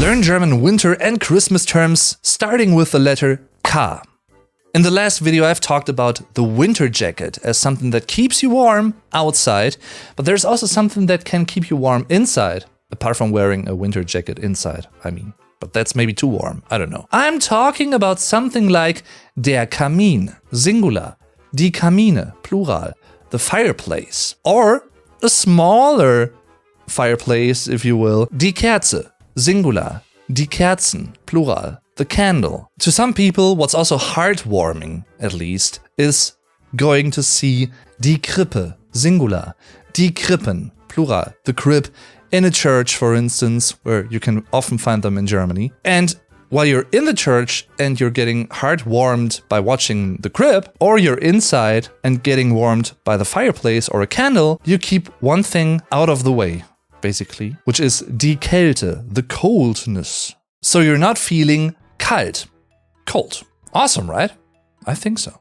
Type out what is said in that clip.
Learn German winter and Christmas terms, starting with the letter K. In the last video I've talked about the winter jacket as something that keeps you warm outside, but there's also something that can keep you warm inside, apart from wearing a winter jacket inside, I mean. But that's maybe too warm, I don't know. I'm talking about something like der Kamin, singular, die Kamine, plural, the fireplace, or a smaller fireplace, if you will, die Kerze, singular, die Kerzen, plural, the candle. To some people, what's also heartwarming, at least, is going to see die Krippe, singular, die Krippen, plural, the crib, in a church, for instance, where you can often find them in Germany. And while you're in the church and you're getting heart-warmed by watching the crib, or you're inside and getting warmed by the fireplace or a candle, you keep one thing out of the way, basically, which is die Kälte, the coldness. So you're not feeling kalt, cold. Awesome, right? I think so.